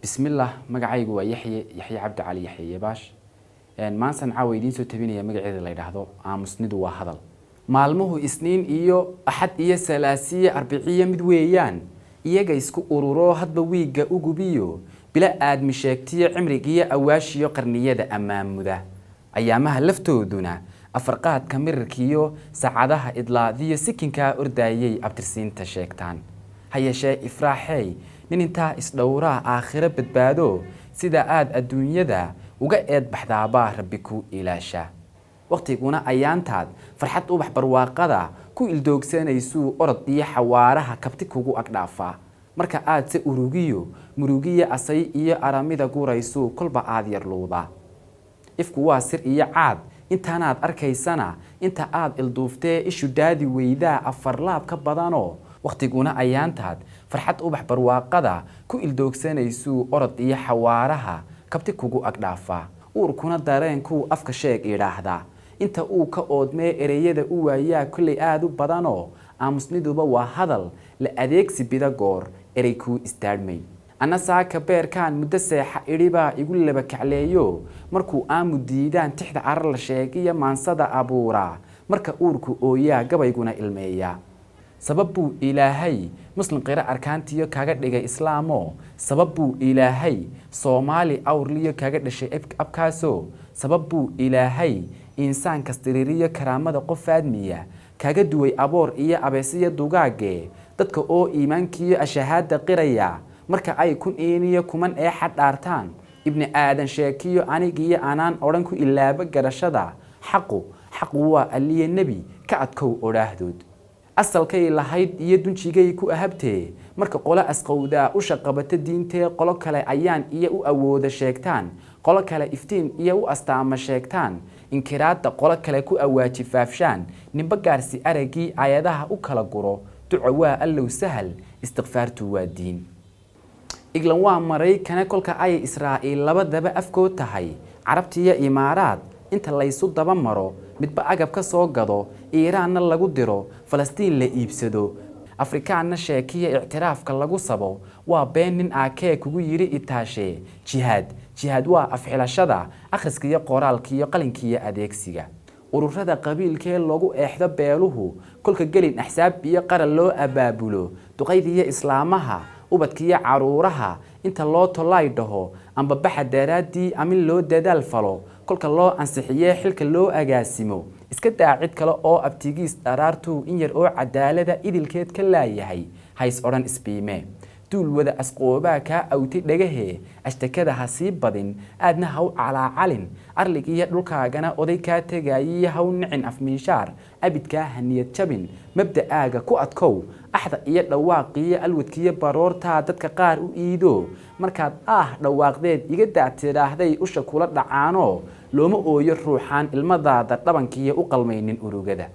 بسم الله مقعيق ويحيى عبد علي يحيى باش ما نسمع ويدين سو تبيني مقعيد الله يرحمه مسند وهذا maalmuhu isniin iyo axad iyo salaasiye arbiciye mid weeyaan iyaga isku ururo hadba wiiga u gubiyo bila aadmi sheegtiyo cimrigiyo awaashiyo qarniyada amaamuda ayaamaha laftooduna afarqaadka mirarkiyo saacadaha idlaadiyo sikinka ordayay abtirsiinta sheegtaan hayashee ifraaxay nin intaa isdhowraa aakhiro badbaado sida aad adduunyada uga eed baxdaabaa rabbi ku ilaasha waqtiguna ayaantaad farxad ubax barwaaqada ku ildoogsanaysu orod iyo xawaaraha kabti kugu agdhaafa marka aad se murugiya asay iyo aramida guraysu kolba aad yarluuda ifku waa sir iyo caad intaanaad arkaysana inta aad ilduuftee ishu daadi weydaa afarlaab ka badano waqtiguna ayaantaad farxad ubax barwaaqada ku ildoogsanaysu orod iyo xawaaraha kabti kugu agdhaafa uurkuna dareenku afka sheeg idhaahda inta uu ka oodmee ereyada u waayaa kulay aad u badano aamusniduba waa hadal la adeegsi bida goor erey ku istaadmay ana saaka beerkaan muddo seexa idhiba igu laba kacleeyo markuu aamu diidaan tixda arar la sheegiyo maansada abuura marka uurku ooyaa gabayguna ilmeeya sababu ilaahay muslim qira arkaantiyo kaga dhigay islaamo sababu ilaahay Soomaali awrliyo kaga dhashay abkaaso sababu ilaahay insaan kastiririyo karaamada qof aadmiya kaga duway aboor iyo abeesiyo dugaage dadka oo iimaankiyo ashahaada qiraya marka ay kun eeniyo kuman ee xadhaartaan ibni aadan sheekiyo anigiyo aanaan oran ku ilaaba garashada xaqu waa aliye nabi ka adkow oraahdood asalkay lahayd iyo dunjigay ku ahabtee marka qolo asqowda u shaqabata diintee qolo kale ayaan iyo u awooda sheegtaan qolo kale iftiin iyo u astaama sheegtaan inkiraada qolo kale ku awaajifaafshaan nimba gaarsi aragii ayadaha u kala guro duco waa allow sahal istighfaartu waa diin iglan waa Mareykan kolka ay Israa'iil labadaba afkood tahay carabtiya imaaraad inta la isu daba maro midba agab ka soo gado Iiraanna lagu diro Falastiin la iibsado Afrikaanna sheekiya i'tiraafka lagu sabo waa been nin aakee kugu yiri itaashe jihaad waa afxilashada akhriska iyo qoraalka iyo qalinka iyo adeegsiga ururada qabiilkee lagu eexdo beeluhu kolka gelin axsaab iyo qaran loo abaabulo duqaydiya islaamaha ubadkiya caruuraha inta loo tolay dhaho amba baxa daraadii amin loo dadaal falo kolka loo ansixiyay xilka loo agaasimo iska daacid kale oo abtigiis daraartu in yar oo cadaalada idilkeed ka laayahay hays oran isbiime duul wada asqooba ka awti dhagahe ashtakada hasii badin aadna haw calaalin arlig iyo dhulkaagana oday ka tagayay haw nicin afmiishaar abidka haniyad jabin mabda'aaga ku adkow axda iyo dhawaaqiyo alwadkiyo baroorta dadka qaar u iido markaad dhawaaqdeed iga daatiraahday usha kula dhacaano looma ooyo ruuxan ilmadaada dhabankiyo u qalmaynin urugada